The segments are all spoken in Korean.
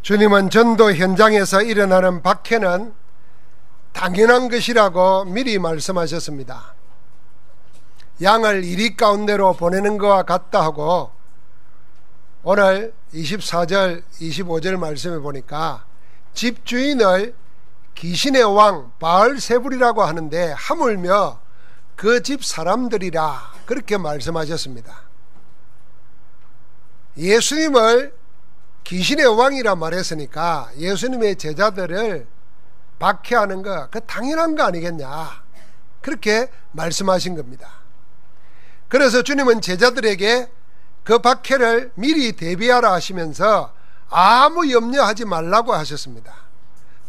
주님은 전도 현장에서 일어나는 박해는 당연한 것이라고 미리 말씀하셨습니다. 양을 이리 가운데로 보내는 것과 같다 하고, 오늘 24절 25절 말씀에 보니까 집주인을 귀신의 왕 바알세불이라고 하는데 하물며 그 집 사람들이라 그렇게 말씀하셨습니다. 예수님을 귀신의 왕이라 말했으니까 예수님의 제자들을 박해하는 거 그 당연한 거 아니겠냐, 그렇게 말씀하신 겁니다. 그래서 주님은 제자들에게 그 박해를 미리 대비하라 하시면서 아무 염려하지 말라고 하셨습니다.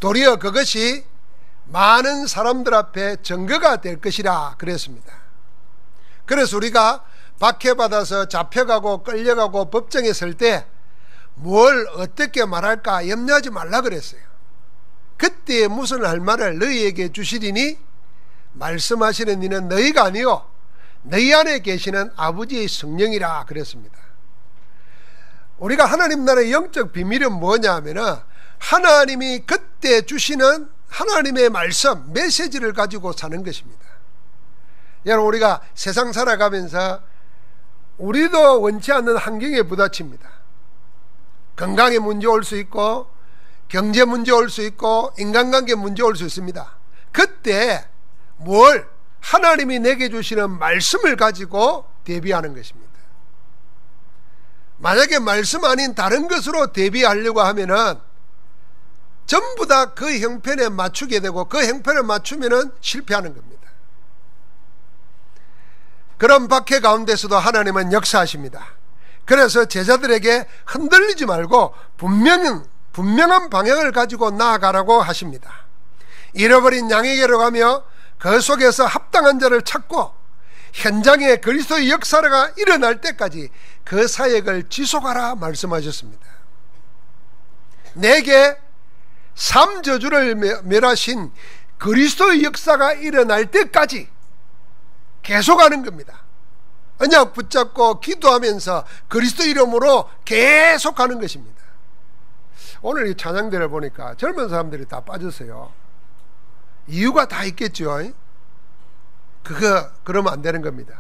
도리어 그것이 많은 사람들 앞에 증거가 될 것이라 그랬습니다. 그래서 우리가 박해받아서 잡혀가고 끌려가고 법정에 설 때 뭘 어떻게 말할까 염려하지 말라 그랬어요. 그때 무슨 할 말을 너희에게 주시리니 말씀하시는 이는 너희가 아니요 너희 안에 계시는 아버지의 성령이라 그랬습니다. 우리가 하나님 나라의 영적 비밀은 뭐냐 하면은 하나님이 그때 주시는 하나님의 말씀, 메시지를 가지고 사는 것입니다. 여러분, 우리가 세상 살아가면서 우리도 원치 않는 환경에 부딪힙니다. 건강에 문제 올 수 있고, 경제 문제 올 수 있고, 인간관계 문제 올 수 있습니다. 그때 뭘 하나님이 내게 주시는 말씀을 가지고 대비하는 것입니다. 만약에 말씀 아닌 다른 것으로 대비하려고 하면은 전부 다 그 형편에 맞추게 되고, 그 형편에 맞추면은 실패하는 겁니다. 그런 박해 가운데서도 하나님은 역사하십니다. 그래서 제자들에게 흔들리지 말고 분명한 방향을 가지고 나아가라고 하십니다. 잃어버린 양에게로 가며 그 속에서 합당한 자를 찾고 현장에 그리스도의 역사가 일어날 때까지 그 사역을 지속하라 말씀하셨습니다. 내게 삼저주를 멸하신 그리스도의 역사가 일어날 때까지 계속하는 겁니다. 언약 붙잡고 기도하면서 그리스도 이름으로 계속하는 것입니다. 오늘 이 찬양대를 보니까 젊은 사람들이 다 빠졌어요. 이유가 다 있겠죠. 그러면 안 되는 겁니다.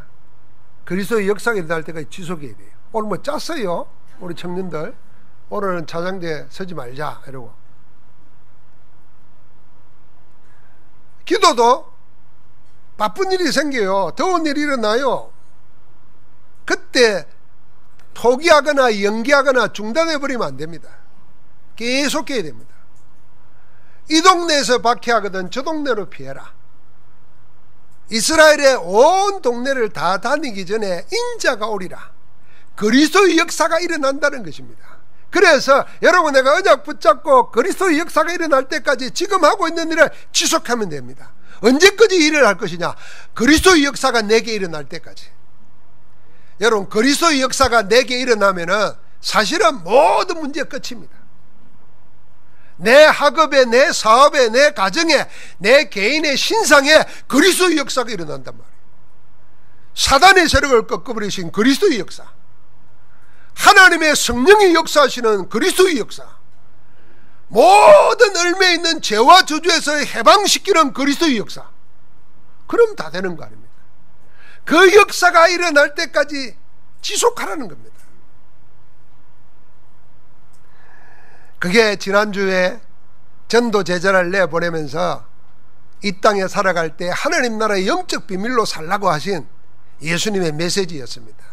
그리스도의 역사가 일어날 때까지 지속해야 돼요. 오늘 뭐 짰어요, 우리 청년들. 오늘은 찬양대 서지 말자 이러고. 기도도 바쁜 일이 생겨요. 더운 일이 일어나요. 그때 포기하거나 연기하거나 중단해버리면 안 됩니다. 계속 해야 됩니다. 이 동네에서 박해하거든 저 동네로 피해라. 이스라엘의 온 동네를 다 다니기 전에 인자가 오리라. 그리스도의 역사가 일어난다는 것입니다. 그래서 여러분, 내가 언약 붙잡고 그리스도의 역사가 일어날 때까지 지금 하고 있는 일을 지속하면 됩니다. 언제까지 일을 할 것이냐? 그리스도의 역사가 내게 일어날 때까지. 여러분, 그리스도의 역사가 내게 일어나면은 사실은 모든 문제가 끝입니다. 내 학업에, 내 사업에, 내 가정에, 내 개인의 신상에 그리스도의 역사가 일어난단 말이에요. 사단의 세력을 꺾어버리신 그리스도의 역사, 하나님의 성령이 역사하시는 그리스도의 역사, 모든 얼매에 있는 죄와 저주에서 해방시키는 그리스도의 역사, 그럼 다 되는 거 아닙니까? 그 역사가 일어날 때까지 지속하라는 겁니다. 그게 지난주에 전도 제자를 내보내면서 이 땅에 살아갈 때 하나님 나라의 영적 비밀로 살라고 하신 예수님의 메시지였습니다.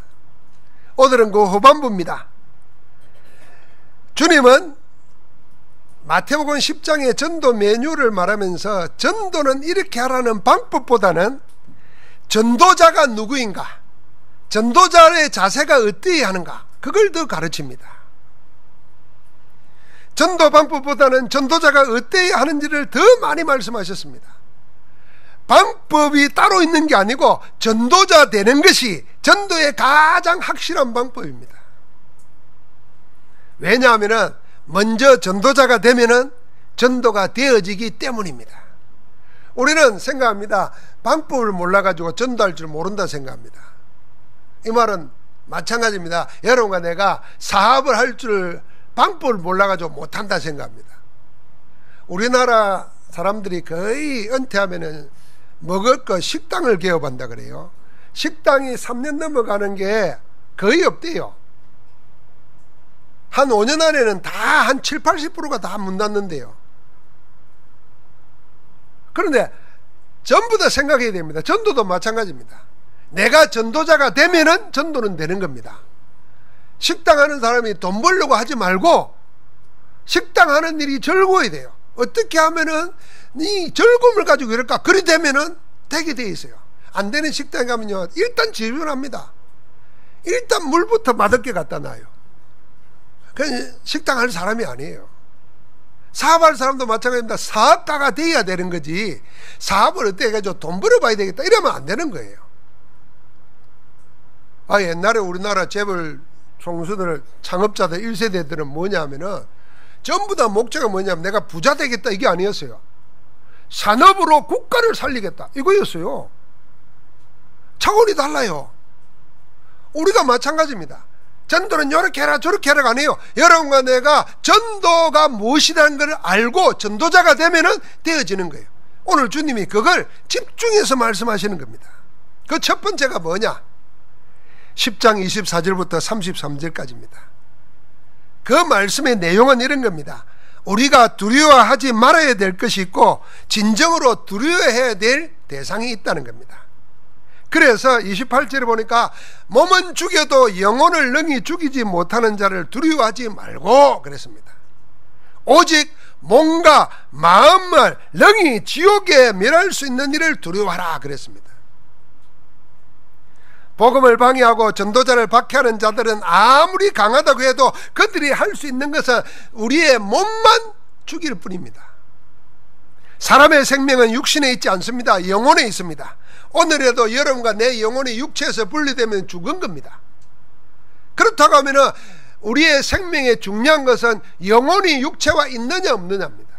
오늘은 그 후반부입니다. 주님은 마태복음 10장의 전도 메뉴를 말하면서 전도는 이렇게 하라는 방법보다는 전도자가 누구인가, 전도자의 자세가 어떠해야 하는가, 그걸 더 가르칩니다. 전도 방법보다는 전도자가 어떠해야 하는지를 더 많이 말씀하셨습니다. 방법이 따로 있는 게 아니고 전도자 되는 것이 전도의 가장 확실한 방법입니다. 왜냐하면 먼저 전도자가 되면은 전도가 되어지기 때문입니다. 우리는 생각합니다. 방법을 몰라가지고 전도할 줄 모른다 생각합니다. 이 말은 마찬가지입니다. 여러분과 내가 사업을 할 줄 방법을 몰라가지고 못한다 생각합니다. 우리나라 사람들이 거의 은퇴하면은 먹을 거 식당을 개업한다 그래요. 식당이 3년 넘어가는 게 거의 없대요. 한 5년 안에는 다 한 7, 80%가 다 문 닫는데요. 그런데 전부 다 생각해야 됩니다. 전도도 마찬가지입니다. 내가 전도자가 되면은 전도는 되는 겁니다. 식당 하는 사람이 돈 벌려고 하지 말고 식당 하는 일이 즐거워야 돼요. 어떻게 하면은 이 즐거움을 가지고 이럴까? 그리 되면은 되게 돼 있어요. 안 되는 식당에 가면요, 일단 지변합니다. 일단 물부터 맛없게 갖다 놔요. 그냥 식당 할 사람이 아니에요. 사업할 사람도 마찬가지입니다. 사업가가 돼야 되는 거지, 사업을 어떻게 해가지고 돈 벌어봐야 되겠다 이러면 안 되는 거예요. 옛날에 우리나라 재벌 총수들, 창업자들 1세대들은 뭐냐 하면은 전부 다 목적이 뭐냐면 내가 부자 되겠다 이게 아니었어요. 산업으로 국가를 살리겠다 이거였어요. 차원이 달라요. 우리가 마찬가지입니다. 전도는 이렇게 해라 저렇게 해라가 아니에요. 여러분과 내가 전도가 무엇이라는 걸 알고 전도자가 되면은 되어지는 거예요. 오늘 주님이 그걸 집중해서 말씀하시는 겁니다. 그 첫 번째가 뭐냐? 10장 24절부터 33절까지입니다. 그 말씀의 내용은 이런 겁니다. 우리가 두려워하지 말아야 될 것이 있고 진정으로 두려워해야 될 대상이 있다는 겁니다. 그래서 28절에 보니까 몸은 죽여도 영혼을 능히 죽이지 못하는 자를 두려워하지 말고 그랬습니다. 오직 몸과 마음을 능히 지옥에 멸할 수 있는 일을 두려워하라 그랬습니다. 복음을 방해하고 전도자를 박해하는 자들은 아무리 강하다고 해도 그들이 할 수 있는 것은 우리의 몸만 죽일 뿐입니다. 사람의 생명은 육신에 있지 않습니다. 영혼에 있습니다. 오늘에도 여러분과 내 영혼이 육체에서 분리되면 죽은 겁니다. 그렇다고 하면 우리의 생명의 중요한 것은 영혼이 육체와 있느냐 없느냐입니다.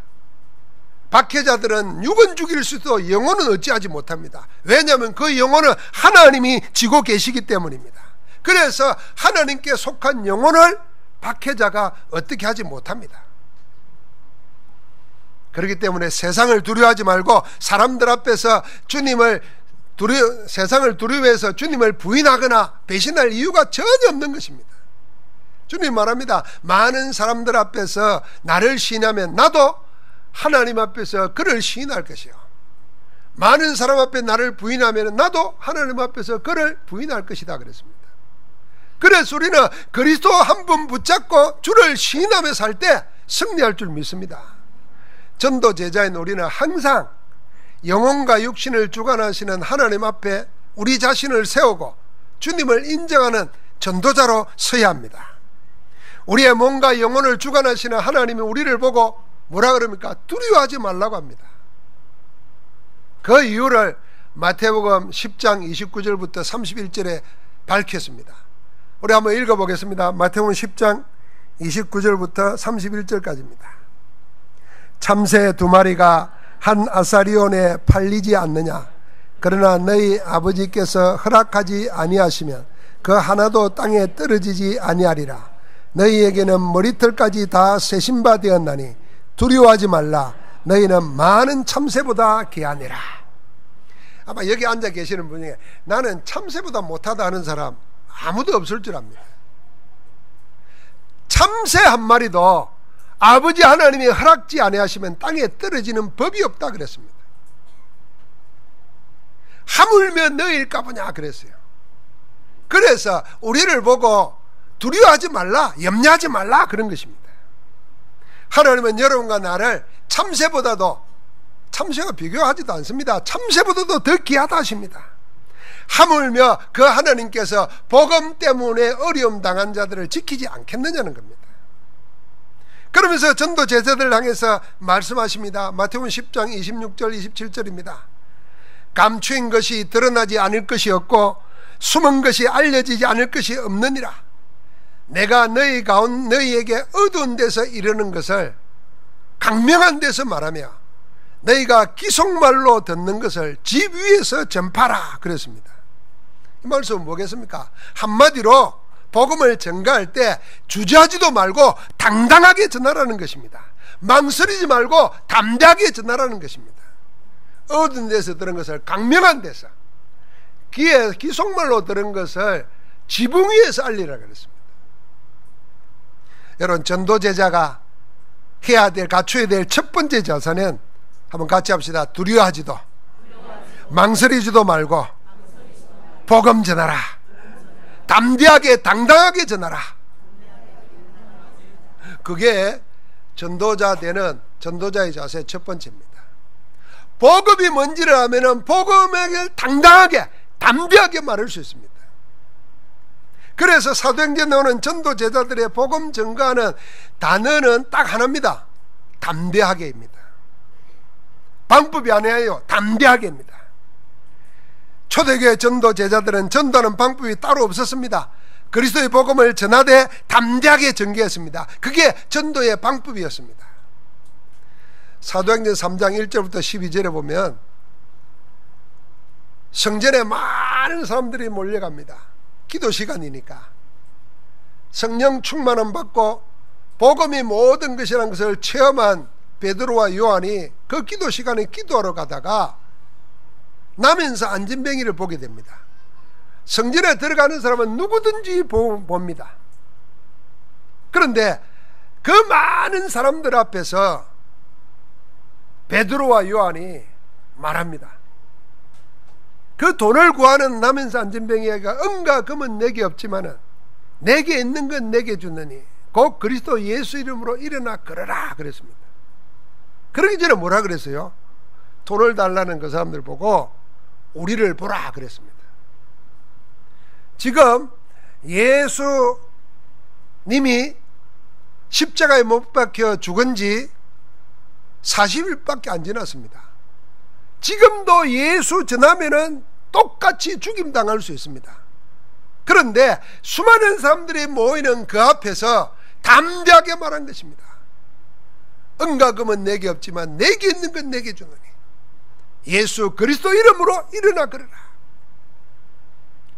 박해자들은 육은 죽일 수도 영혼은 어찌하지 못합니다. 왜냐하면 그 영혼은 하나님이 지고 계시기 때문입니다. 그래서 하나님께 속한 영혼을 박해자가 어떻게 하지 못합니다. 그렇기 때문에 세상을 두려워하지 말고 사람들 앞에서 세상을 두려워해서 주님을 부인하거나 배신할 이유가 전혀 없는 것입니다. 주님 말합니다. 많은 사람들 앞에서 나를 시인하면 나도 하나님 앞에서 그를 시인할 것이요, 많은 사람 앞에 나를 부인하면 나도 하나님 앞에서 그를 부인할 것이다 그랬습니다. 그래서 우리는 그리스도 한 분 붙잡고 주를 시인하며 살 때 승리할 줄 믿습니다. 전도 제자인 우리는 항상 영혼과 육신을 주관하시는 하나님 앞에 우리 자신을 세우고 주님을 인정하는 전도자로 서야 합니다. 우리의 몸과 영혼을 주관하시는 하나님이 우리를 보고 뭐라 그럽니까? 두려워하지 말라고 합니다. 그 이유를 마태복음 10장 29절부터 31절에 밝혔습니다. 우리 한번 읽어보겠습니다. 마태복음 10장 29절부터 31절까지입니다. 참새 2마리가 한 아사리온에 팔리지 않느냐? 그러나 너희 아버지께서 허락하지 아니하시면 그 하나도 땅에 떨어지지 아니하리라. 너희에게는 머리털까지 다 세신 바 되었나니 두려워하지 말라. 너희는 많은 참새보다 귀하니라. 아마 여기 앉아 계시는 분 중에 나는 참새보다 못하다 하는 사람 아무도 없을 줄 압니다. 참새 한 마리도 아버지 하나님이 허락지 아니하시면 땅에 떨어지는 법이 없다 그랬습니다. 하물며 너희일까 보냐 그랬어요. 그래서 우리를 보고 두려워하지 말라, 염려하지 말라 그런 것입니다. 하나님은 여러분과 나를 참새보다도, 참새가 비교하지도 않습니다. 참새보다도 더 귀하다 하십니다. 하물며 그 하나님께서 복음 때문에 어려움 당한 자들을 지키지 않겠느냐는 겁니다. 그러면서 전도 제자들을 향해서 말씀하십니다. 마태복음 10장 26절 27절입니다. 감추인 것이 드러나지 않을 것이 없고 숨은 것이 알려지지 않을 것이 없느니라. 내가 너희에게 어두운 데서 이르는 것을 강명한 데서 말하며 너희가 기속말로 듣는 것을 집 위에서 전파라 그랬습니다. 이 말씀은 뭐겠습니까? 한마디로 복음을 전가할 때 주저하지도 말고 당당하게 전하라는 것입니다. 망설이지 말고 담대하게 전하라는 것입니다. 어두운 데서 들은 것을 강명한 데서, 기속말로 들은 것을 지붕 위에서 알리라 그랬습니다. 여러분, 전도제자가 해야 될, 갖춰야 될 첫 번째 자세는, 한번 같이 합시다. 두려워하지도 망설이지도 말고 복음 전하라. 담대하게 당당하게 전하라. 그게 전도자 되는 전도자의 자세 첫 번째입니다. 복음이 뭔지를 알면은 복음에게 당당하게 담대하게 말할 수 있습니다. 그래서 사도행전에 나오는 전도 제자들의 복음 전가하는 단어는 딱 하나입니다. 담대하게입니다. 방법이 아니에요. 담대하게입니다. 초대교회 전도 제자들은 전도하는 방법이 따로 없었습니다. 그리스도의 복음을 전하되 담대하게 전개했습니다. 그게 전도의 방법이었습니다. 사도행전 3장 1절부터 12절에 보면 성전에 많은 사람들이 몰려갑니다. 기도 시간이니까. 성령 충만함 받고 복음이 모든 것이라는 것을 체험한 베드로와 요한이 그 기도 시간에 기도하러 가다가 나면서 안진뱅이를 보게 됩니다. 성전에 들어가는 사람은 누구든지 봅니다. 그런데 그 많은 사람들 앞에서 베드로와 요한이 말합니다. 그 돈을 구하는 나면서 안진뱅이가 은과 금은 내게 없지만은 내게 있는 건 내게 주느니 곧 그리스도 예수 이름으로 일어나 걸어라 그랬습니다. 그러기 전에 뭐라 그랬어요? 돈을 달라는 그 사람들 보고 우리를 보라 그랬습니다. 지금 예수님이 십자가에 못 박혀 죽은 지 40일밖에 안 지났습니다. 지금도 예수 전하면은 똑같이 죽임당할 수 있습니다. 그런데 수많은 사람들이 모이는 그 앞에서 담대하게 말한 것입니다. 은과 금은 내게 없지만 내게 있는 건 내게 주노니 예수 그리스도 이름으로 일어나 걸어라.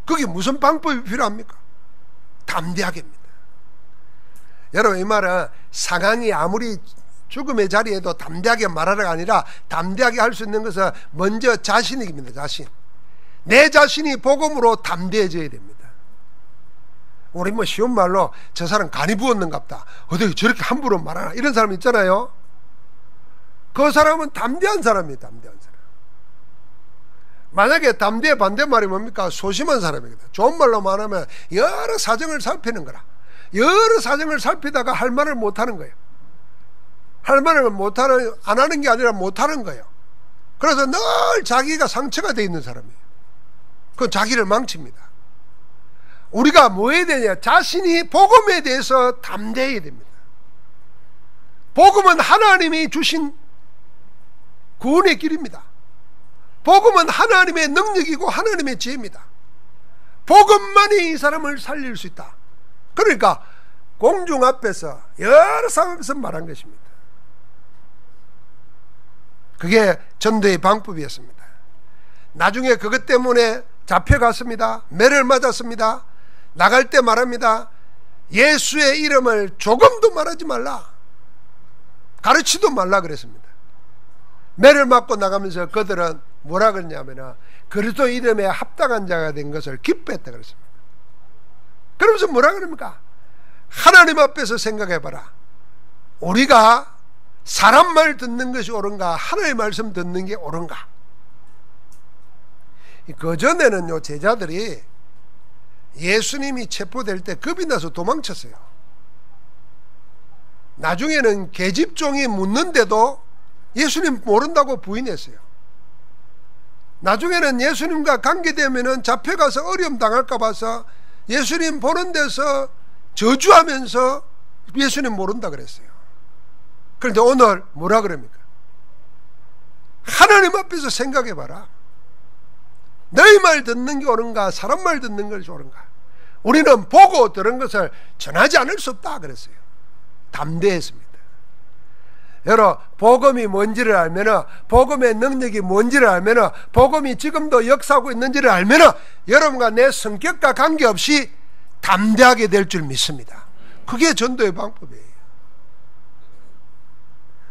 그게 무슨 방법이 필요합니까? 담대하게입니다. 여러분, 이 말은 상황이 아무리 죽음의 자리에도 담대하게 말하라가 아니라 담대하게 할 수 있는 것은 먼저 자신입니다. 자신. 내 자신이 복음으로 담대해져야 됩니다. 우리 뭐 쉬운 말로 저 사람 간이 부었는갑다, 어떻게 저렇게 함부로 말하나, 이런 사람 있잖아요. 그 사람은 담대한 사람이에요. 담대한 사람. 만약에 담대의 반대말이 뭡니까? 소심한 사람이거든. 좋은 말로 말하면 여러 사정을 살피는 거라. 여러 사정을 살피다가 할 말을 못하는 거예요. 할 말을 안 하는 게 아니라 못하는 거예요. 그래서 늘 자기가 상처가 되어 있는 사람이에요. 그건 자기를 망칩니다. 우리가 뭐 해야 되냐? 자신이 복음에 대해서 담대해야 됩니다. 복음은 하나님이 주신 구원의 길입니다. 복음은 하나님의 능력이고 하나님의 지혜입니다. 복음만이 이 사람을 살릴 수 있다. 그러니까 공중 앞에서 여러 사람 앞에서 말한 것입니다. 그게 전도의 방법이었습니다. 나중에 그것 때문에 잡혀갔습니다. 매를 맞았습니다. 나갈 때 말합니다. 예수의 이름을 조금도 말하지 말라, 가르치도 말라 그랬습니다. 매를 맞고 나가면서 그들은 뭐라 그랬냐면 그리스도 이름에 합당한 자가 된 것을 기뻐했다 그랬습니다. 그러면서 뭐라 그럽니까? 하나님 앞에서 생각해봐라. 우리가 사람 말 듣는 것이 옳은가, 하나님의 말씀 듣는 게 옳은가? 그전에는요, 제자들이 예수님이 체포될 때 겁이 나서 도망쳤어요. 나중에는 계집종이 묻는데도 예수님 모른다고 부인했어요. 나중에는 예수님과 관계되면 잡혀가서 어려움 당할까 봐서 예수님 보는 데서 저주하면서 예수님 모른다 그랬어요. 그런데 오늘 뭐라 그럽니까? 하나님 앞에서 생각해봐라. 너희 말 듣는 게 옳은가, 사람 말 듣는 것이 옳은가? 우리는 보고 들은 것을 전하지 않을 수 없다 그랬어요. 담대했습니다. 여러분, 복음이 뭔지를 알면, 복음의 능력이 뭔지를 알면, 복음이 지금도 역사하고 있는지를 알면 여러분과 내 성격과 관계없이 담대하게 될 줄 믿습니다. 그게 전도의 방법이에요.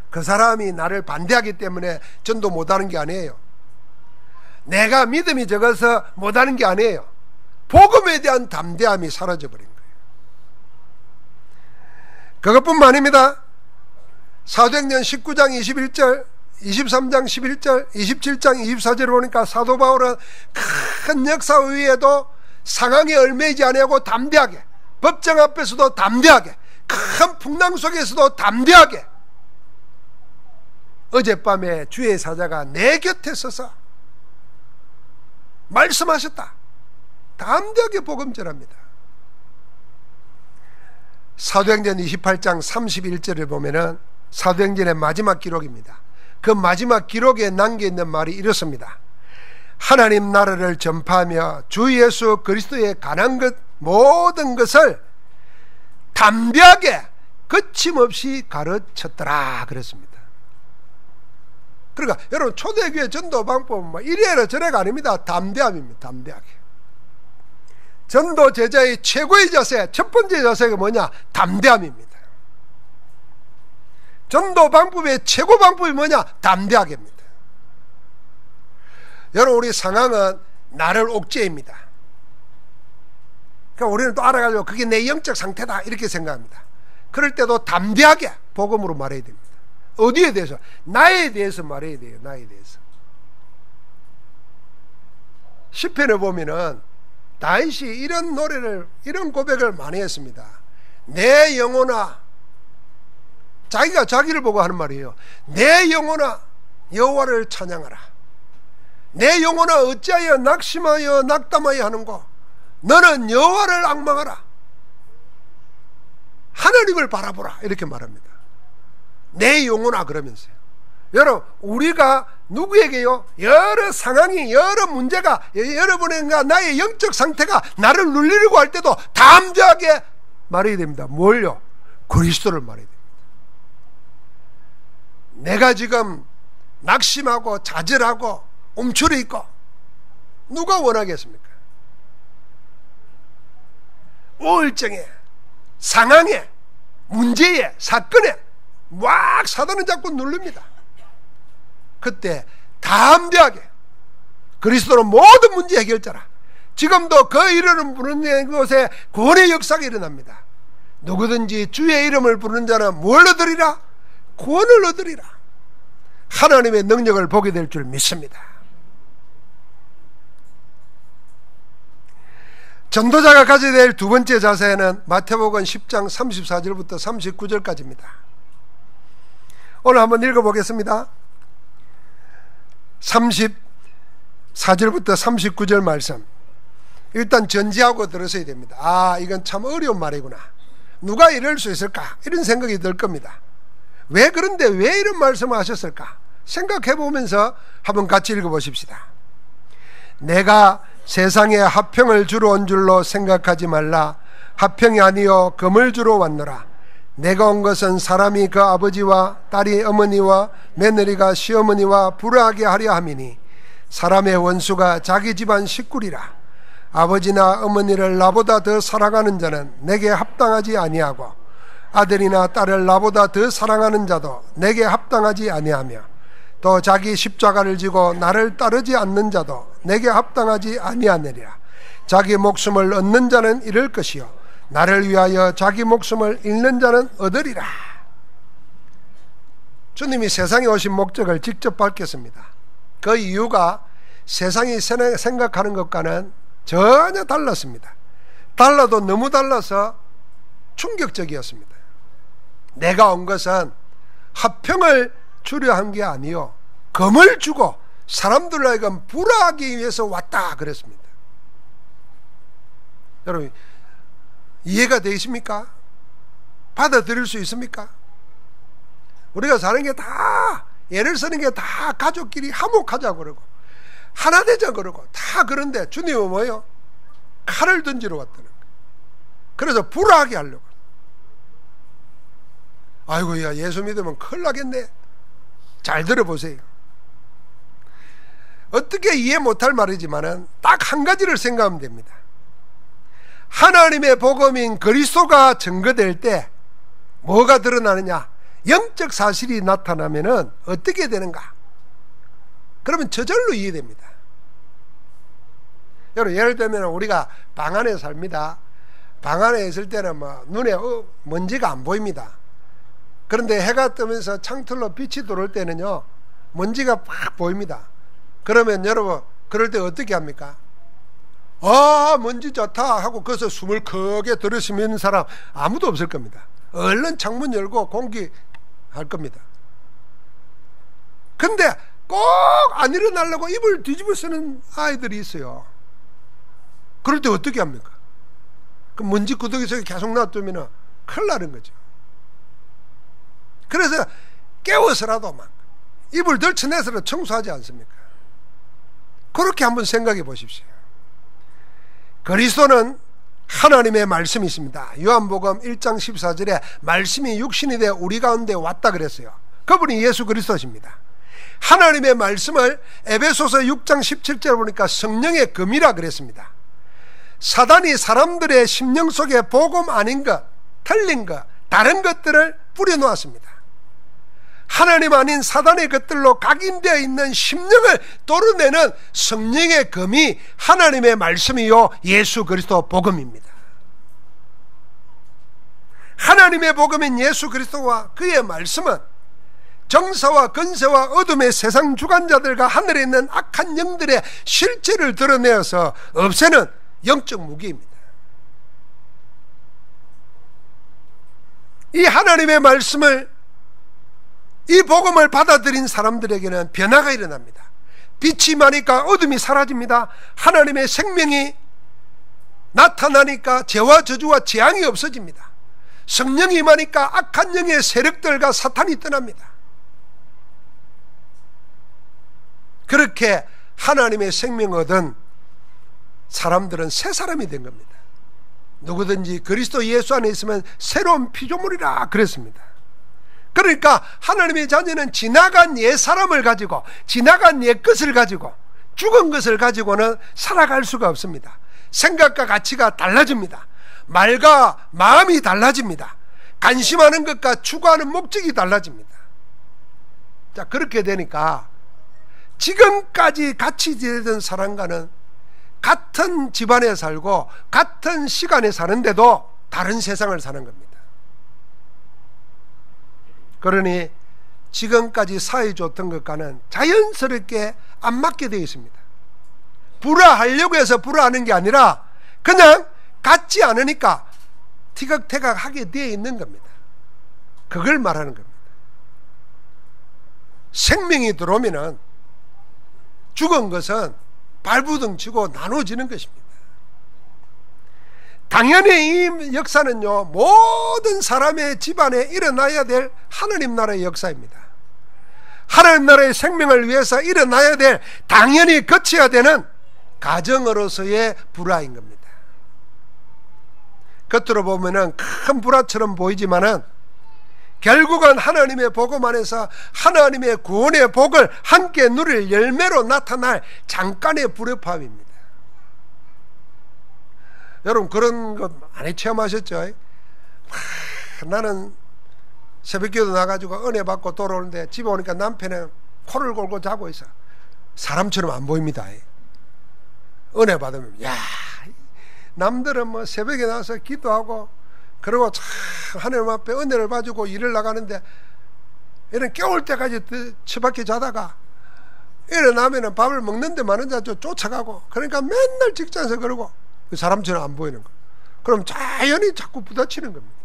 그 사람이 나를 반대하기 때문에 전도 못하는 게 아니에요. 내가 믿음이 적어서 못하는 게 아니에요. 복음에 대한 담대함이 사라져버린 거예요. 그것뿐만 아닙니다. 사도행전 19장 21절, 23장 11절, 27장 24절을 보니까 사도 바울은 큰 역사 위에도 상황에 얽매이지 아니하고 담대하게, 법정 앞에서도 담대하게, 큰 풍랑 속에서도 담대하게, 어젯밤에 주의 사자가 내 곁에 서서 말씀하셨다. 담대하게 복음 전합니다. 사도행전 28장 31절을 보면은 사도행전의 마지막 기록입니다. 그 마지막 기록에 남겨있는 말이 이렇습니다. 하나님 나라를 전파하며 주 예수 그리스도의 관한 것 모든 것을 담대하게 거침없이 가르쳤더라 그랬습니다. 그러니까 여러분, 초대교회 전도 방법은 뭐 이래라 저래가 아닙니다. 담대함입니다. 담대하게. 전도 제자의 최고의 자세, 첫 번째 자세가 뭐냐? 담대함입니다. 전도 방법의 최고 방법이 뭐냐? 담대하게입니다. 여러분, 우리 상황은 나를 옥죄입니다. 그러니까 우리는 또 알아가지고 그게 내 영적 상태다 이렇게 생각합니다. 그럴 때도 담대하게 복음으로 말해야 됩니다. 어디에 대해서? 나에 대해서 말해야 돼요. 나에 대해서. 시편을 보면은 다윗이 이런 노래를, 이런 고백을 많이 했습니다. 내 영혼아, 자기가 자기를 보고 하는 말이에요. 내 영혼아 여호와를 찬양하라. 내 영혼아 어찌하여 낙심하여 낙담하여 하는고. 너는 여호와를 앙망하라. 하나님을 바라보라. 이렇게 말합니다. 내 영혼아 그러면서요. 여러분, 우리가 누구에게요? 여러 상황이, 여러 문제가, 여러분의 나의 영적 상태가 나를 눌리려고 할 때도 담대하게 말해야 됩니다. 뭘요? 그리스도를 말해야 됩니다. 내가 지금 낙심하고 좌절하고 움츠려 있고 누가 원하겠습니까? 우울증에, 상황에, 문제에, 사건에 막 사단은 자꾸 누릅니다. 그때 담대하게 그리스도는 모든 문제 해결자라. 지금도 그 이름을 부르는 곳에 구원의 역사가 일어납니다. 누구든지 주의 이름을 부르는 자는 뭘 얻으리라? 구원을 얻으리라. 하나님의 능력을 보게 될 줄 믿습니다. 전도자가 가져야 될 두 번째 자세는 마태복음 10장 34절부터 39절까지입니다. 오늘 한번 읽어보겠습니다. 34절부터 39절 말씀. 일단 전제하고 들으셔야 됩니다. 아, 이건 참 어려운 말이구나. 누가 이럴 수 있을까? 이런 생각이 들 겁니다. 왜 그런데 왜 이런 말씀을 하셨을까? 생각해보면서 한번 같이 읽어보십시다. 내가 세상에 화평을 주러 온 줄로 생각하지 말라. 화평이 아니요 금을 주러 왔노라. 내가 온 것은 사람이 그 아버지와 딸이 어머니와 며느리가 시어머니와 불화하게 하려 함이니 사람의 원수가 자기 집안 식구리라. 아버지나 어머니를 나보다 더 사랑하는 자는 내게 합당하지 아니하고 아들이나 딸을 나보다 더 사랑하는 자도 내게 합당하지 아니하며 또 자기 십자가를 지고 나를 따르지 않는 자도 내게 합당하지 아니하느니라. 자기 목숨을 얻는 자는 잃을 것이요 나를 위하여 자기 목숨을 잃는 자는 얻으리라. 주님이 세상에 오신 목적을 직접 밝혔습니다. 그 이유가 세상이 생각하는 것과는 전혀 달랐습니다. 달라도 너무 달라서 충격적이었습니다. 내가 온 것은 화평을 주려 한 게 아니요 금을 주고 사람들로 하여금 불화하기 위해서 왔다 그랬습니다. 여러분, 이해가 되십니까? 받아들일 수 있습니까? 우리가 사는 게 다, 예를 쓰는 게 다 가족끼리 화목하자 그러고 하나 되자 그러고 다 그런데 주님은 뭐예요? 칼을 던지러 왔다는 거예요. 그래서 불화하게 하려고. 아이고, 야, 예수 믿으면 큰일 나겠네. 잘 들어보세요. 어떻게 이해 못할 말이지만은 딱 한 가지를 생각하면 됩니다. 하나님의 복음인 그리스도가 증거될 때 뭐가 드러나느냐? 영적 사실이 나타나면은 어떻게 되는가? 그러면 저절로 이해됩니다. 여러분, 예를 들면 우리가 방 안에 삽니다. 방 안에 있을 때는 뭐 눈에 먼지가 안 보입니다. 그런데 해가 뜨면서 창틀로 빛이 들어올 때는요, 먼지가 팍 보입니다. 그러면 여러분, 그럴 때 어떻게 합니까? 아, 먼지 좋다 하고 거기서 숨을 크게 들이쉬는 사람 아무도 없을 겁니다. 얼른 창문 열고 공기 할 겁니다. 근데 꼭 안 일어나려고 입을 뒤집어 쓰는 아이들이 있어요. 그럴 때 어떻게 합니까? 그 먼지 구덩이 속에 계속 놔두면 큰일 나는 거죠. 그래서 깨워서라도 막 입을 덜쳐내서 청소하지 않습니까? 그렇게 한번 생각해 보십시오. 그리스도는 하나님의 말씀이 있습니다. 요한복음 1장 14절에 말씀이 육신이 되어 우리 가운데 왔다 그랬어요. 그분이 예수 그리스도십니다. 하나님의 말씀을 에베소서 6장 17절에 보니까 성령의 금이라 그랬습니다. 사단이 사람들의 심령 속에 복음 아닌 것, 틀린 것, 다른 것들을 뿌려놓았습니다. 하나님 아닌 사단의 것들로 각인되어 있는 심령을 도려내는 성령의 금이 하나님의 말씀이요 예수 그리스도 복음입니다. 하나님의 복음인 예수 그리스도와 그의 말씀은 정사와 건세와 어둠의 세상 주관자들과 하늘에 있는 악한 영들의 실체를 드러내어서 없애는 영적 무기입니다. 이 하나님의 말씀을, 이 복음을 받아들인 사람들에게는 변화가 일어납니다. 빛이 임하니까 어둠이 사라집니다. 하나님의 생명이 나타나니까 죄와 저주와 재앙이 없어집니다. 성령이 임하니까 악한 영의 세력들과 사탄이 떠납니다. 그렇게 하나님의 생명을 얻은 사람들은 새 사람이 된 겁니다. 누구든지 그리스도 예수 안에 있으면 새로운 피조물이라 그랬습니다. 그러니까 하나님의 자녀는 지나간 옛 사람을 가지고, 지나간 옛 것을 가지고, 죽은 것을 가지고는 살아갈 수가 없습니다. 생각과 가치가 달라집니다. 말과 마음이 달라집니다. 관심하는 것과 추구하는 목적이 달라집니다. 자, 그렇게 되니까 지금까지 같이 지내던 사람과는 같은 집안에 살고 같은 시간에 사는데도 다른 세상을 사는 겁니다. 그러니 지금까지 사이 좋던 것과는 자연스럽게 안 맞게 되어 있습니다. 불화하려고 해서 불화하는 게 아니라 그냥 같지 않으니까 티격태격하게 되어 있는 겁니다. 그걸 말하는 겁니다. 생명이 들어오면은 죽은 것은 발부둥 치고 나눠지는 것입니다. 당연히 이 역사는요, 모든 사람의 집안에 일어나야 될 하나님 나라의 역사입니다. 하나님 나라의 생명을 위해서 일어나야 될, 당연히 거쳐야 되는 가정으로서의 불화인 겁니다. 겉으로 보면은 큰 불화처럼 보이지만은 결국은 하나님의 복음 안에서 하나님의 구원의 복을 함께 누릴 열매로 나타날 잠깐의 불협화음입니다. 여러분, 그런 것 많이 체험하셨죠? 나는 새벽기도 나가지고 은혜 받고 돌아오는데 집에 오니까 남편은 코를 골고 자고 있어. 사람처럼 안 보입니다. 은혜 받으면, 야, 남들은 뭐 새벽에 나와서 기도하고 그리고 참 하나님 앞에 은혜를 봐주고 일을 나가는데, 이런 깨울 때까지 처박혀 자다가 일어나면 밥을 먹는데 많은 자 쫓아가고, 그러니까 맨날 직장에서 그러고 그 사람처럼 안 보이는 거예요. 그럼 자연히 자꾸 부딪히는 겁니다.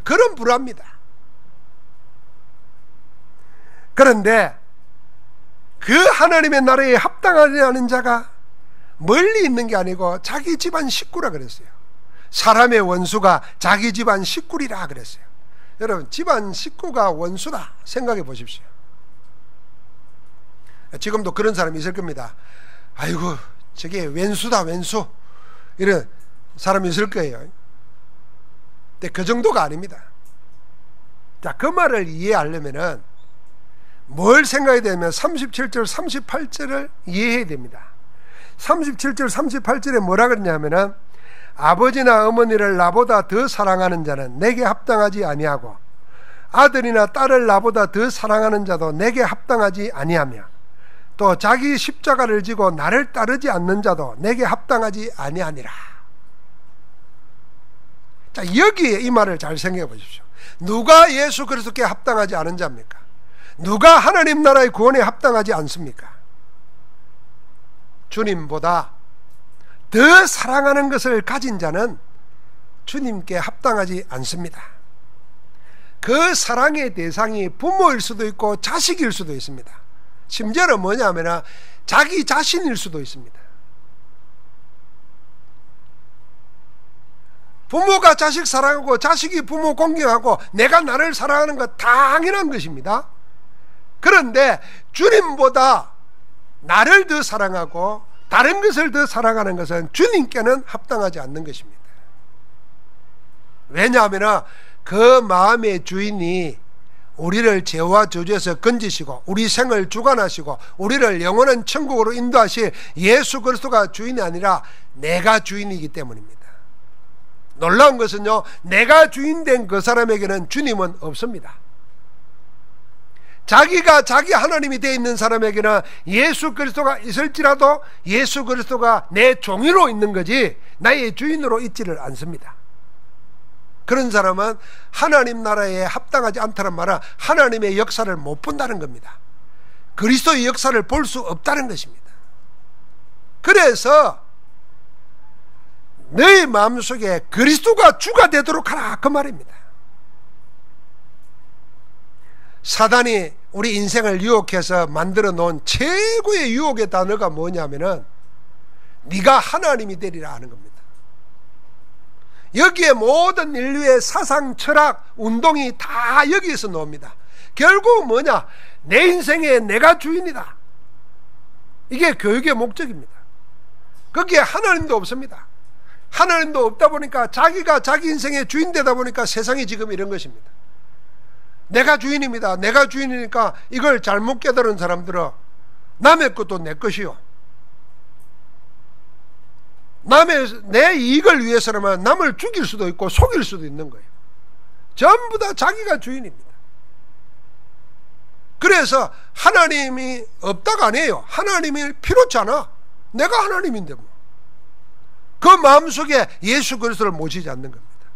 그런 불화입니다. 그런데 그 하나님의 나라에 합당하지 않은 자가 멀리 있는 게 아니고 자기 집안 식구라 그랬어요. 사람의 원수가 자기 집안 식구리라 그랬어요. 여러분, 집안 식구가 원수다 생각해 보십시오. 지금도 그런 사람이 있을 겁니다. 아이고, 저게 왼수다, 왼수, 이런 사람이 있을 거예요. 근데 그 정도가 아닙니다. 자, 그 말을 이해하려면은 뭘 생각해야 되냐면 37절 38절을 이해해야 됩니다. 37절 38절에 뭐라 그러냐면은 아버지나 어머니를 나보다 더 사랑하는 자는 내게 합당하지 아니하고 아들이나 딸을 나보다 더 사랑하는 자도 내게 합당하지 아니하며 또 자기 십자가를 지고 나를 따르지 않는 자도 내게 합당하지 아니하니라. 자, 여기에 이 말을 잘 생각해 보십시오. 누가 예수 그리스도께 합당하지 않은 자입니까? 누가 하나님 나라의 구원에 합당하지 않습니까? 주님보다 더 사랑하는 것을 가진 자는 주님께 합당하지 않습니다. 그 사랑의 대상이 부모일 수도 있고 자식일 수도 있습니다. 심지어는 뭐냐면 자기 자신일 수도 있습니다. 부모가 자식 사랑하고 자식이 부모 공경하고 내가 나를 사랑하는 것 당연한 것입니다. 그런데 주님보다 나를 더 사랑하고 다른 것을 더 사랑하는 것은 주님께는 합당하지 않는 것입니다. 왜냐하면 그 마음의 주인이 우리를 죄와 저주에서 건지시고 우리 생을 주관하시고 우리를 영원한 천국으로 인도하실 예수 그리스도가 주인이 아니라 내가 주인이기 때문입니다. 놀라운 것은요, 내가 주인된 그 사람에게는 주님은 없습니다. 자기가 자기 하나님이 되어 있는 사람에게는 예수 그리스도가 있을지라도 예수 그리스도가 내 종이로 있는 거지 나의 주인으로 있지를 않습니다. 그런 사람은 하나님 나라에 합당하지 않다는 말은 하나님의 역사를 못 본다는 겁니다. 그리스도의 역사를 볼 수 없다는 것입니다. 그래서 너희 마음속에 그리스도가 주가 되도록 하라, 그 말입니다. 사단이 우리 인생을 유혹해서 만들어 놓은 최고의 유혹의 단어가 뭐냐면은 네가 하나님이 되리라 하는 겁니다. 여기에 모든 인류의 사상, 철학, 운동이 다 여기에서 나옵니다. 결국 뭐냐? 내 인생에 내가 주인이다. 이게 교육의 목적입니다. 거기에 하나님도 없습니다. 하나님도 없다 보니까 자기가 자기 인생의 주인 되다 보니까 세상이 지금 이런 것입니다. 내가 주인입니다. 내가 주인이니까 이걸 잘못 깨달은 사람들은 남의 것도 내 것이요, 내 이익을 위해서라면 남을 죽일 수도 있고 속일 수도 있는 거예요. 전부 다 자기가 주인입니다. 그래서 하나님이 없다가 아니에요. 하나님이 필요치 않아. 내가 하나님인데 뭐. 그 마음속에 예수 그리스도를 모시지 않는 겁니다.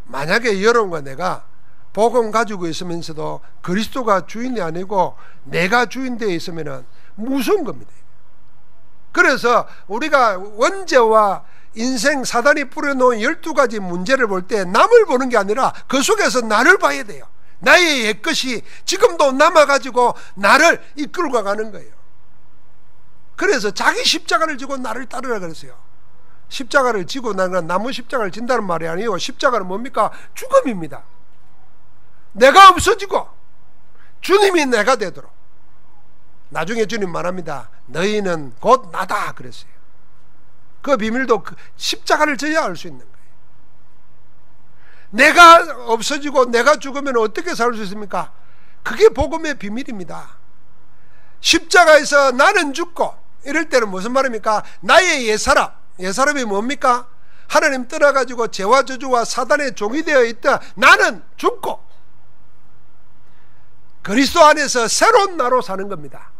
만약에 여러분과 내가 복음 가지고 있으면서도 그리스도가 주인이 아니고 내가 주인 되어 있으면 무서운 겁니다. 그래서 우리가 원죄와 인생 사단이 뿌려놓은 12가지 문제를 볼 때 남을 보는 게 아니라 그 속에서 나를 봐야 돼요. 나의 옛것이 지금도 남아가지고 나를 이끌고 가는 거예요. 그래서 자기 십자가를 지고 나를 따르라 그랬어요. 십자가를 지고 나는 나무 십자가를 진다는 말이 아니에요. 십자가는 뭡니까? 죽음입니다. 내가 없어지고 주님이 내가 되도록. 나중에 주님 말합니다. 너희는 곧 나다 그랬어요. 그 비밀도 십자가를 져야 알 수 있는 거예요. 내가 없어지고 내가 죽으면 어떻게 살 수 있습니까? 그게 복음의 비밀입니다. 십자가에서 나는 죽고, 이럴 때는 무슨 말입니까? 나의 옛사람이 뭡니까? 하나님 떠나가지고 죄와 저주와 사단의 종이 되어 있다. 나는 죽고 그리스도 안에서 새로운 나로 사는 겁니다.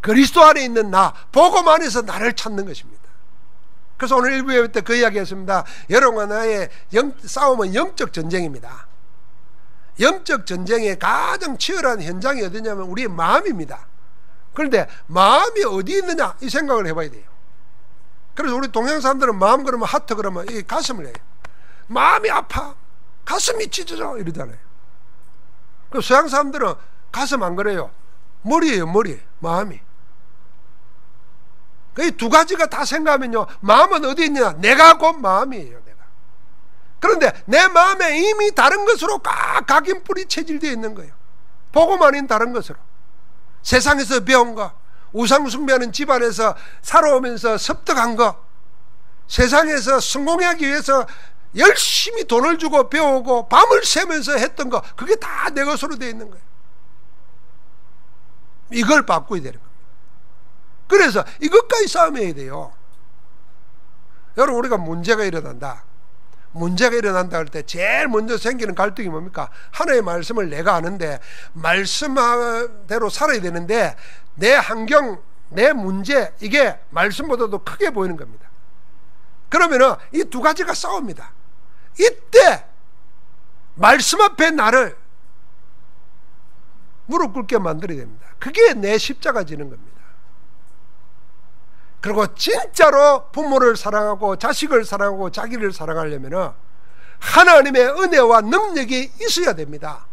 그리스도 안에 있는 나, 복음 안에서 나를 찾는 것입니다. 그래서 오늘 1부 때 그 이야기 했습니다. 여러분과 나의 싸움은 영적 전쟁입니다. 영적 전쟁의 가장 치열한 현장이 어디냐면 우리의 마음입니다. 그런데 마음이 어디 있느냐 이 생각을 해봐야 돼요. 그래서 우리 동양 사람들은 마음 그러면 하트 그러면 이 가슴을 해요. 마음이 아파, 가슴이 찢어져 이러잖아요. 그 서양 사람들은 가슴 안 그래요. 머리예요, 머리, 마음이. 이 두 가지가 다 생각하면요, 마음은 어디 있냐? 내가 곧 마음이에요, 내가. 그런데 내 마음에 이미 다른 것으로 각인뿌리 체질되어 있는 거예요. 복음 아닌 다른 것으로. 세상에서 배운 거, 우상 숭배하는 집안에서 살아오면서 습득한 거, 세상에서 성공하기 위해서 열심히 돈을 주고 배우고 밤을 새면서 했던 거, 그게 다 내 것으로 되어 있는 거예요. 이걸 바꿔야 되는 겁니다. 그래서 이것까지 싸움해야 돼요. 여러분, 우리가 문제가 일어난다 할 때 제일 먼저 생기는 갈등이 뭡니까? 하나님의 말씀을 내가 아는데 말씀대로 살아야 되는데 내 환경, 내 문제, 이게 말씀보다도 크게 보이는 겁니다. 그러면은 이 두 가지가 싸웁니다. 이때 말씀 앞에 나를 무릎 꿇게 만들어야 됩니다. 그게 내 십자가 지는 겁니다. 그리고 진짜로 부모를 사랑하고 자식을 사랑하고 자기를 사랑하려면 하나님의 은혜와 능력이 있어야 됩니다.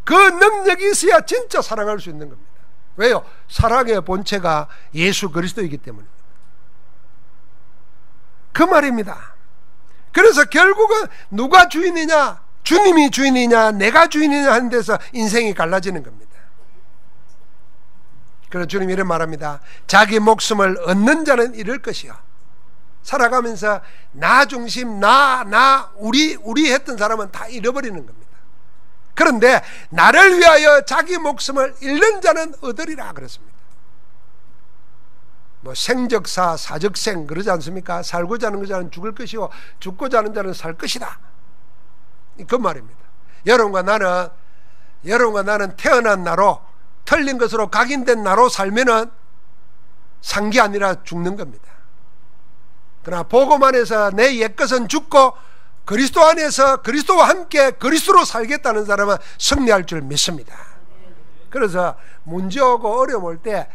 그 능력이 있어야 진짜 사랑할 수 있는 겁니다. 왜요? 사랑의 본체가 예수 그리스도이기 때문입니다. 그 말입니다. 그래서 결국은 누가 주인이냐, 주님이 주인이냐, 내가 주인이냐 하는 데서 인생이 갈라지는 겁니다. 그래서 주님이 이런 말합니다. 자기 목숨을 얻는 자는 잃을 것이요. 살아가면서 나 중심, 우리 했던 사람은 다 잃어버리는 겁니다. 그런데 나를 위하여 자기 목숨을 잃는 자는 얻으리라 그랬습니다. 뭐 생적사, 사적생 그러지 않습니까? 살고자 하는 자는 죽을 것이요 죽고자 하는 자는 살 것이다. 그 말입니다. 여러분과 나는 태어난 나로, 틀린 것으로 각인된 나로 살면은 산 게 아니라 죽는 겁니다. 그러나 복음 안에서 내 옛것은 죽고 그리스도 안에서 그리스도와 함께 그리스도로 살겠다는 사람은 승리할 줄 믿습니다. 그래서 문제 오고 어려움 올 때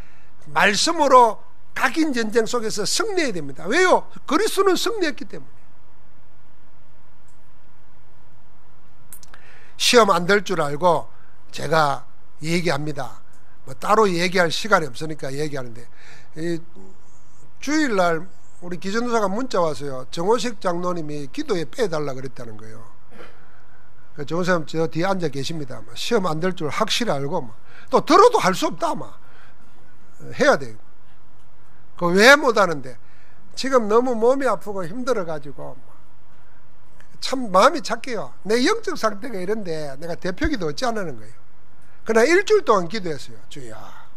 말씀으로 각인 전쟁 속에서 승리해야 됩니다. 왜요? 그리스도는 승리했기 때문에. 시험 안 될 줄 알고 제가 얘기합니다. 뭐 따로 얘기할 시간이 없으니까 얘기하는데, 이 주일날 우리 기전도사가 문자 왔어요. 정호식 장로님이 기도에 빼달라 그랬다는 거예요. 정호사님 저 뒤에 앉아 계십니다. 시험 안 될 줄 확실히 알고 또 들어도 할 수 없다. 해야 돼요. 그 왜 못하는데 지금 너무 몸이 아프고 힘들어가지고 참 마음이 착해요. 내 영적 상태가 이런데 내가 대표기도 어찌 안 하는 거예요. 그러나 일주일 동안 기도했어요. 주야,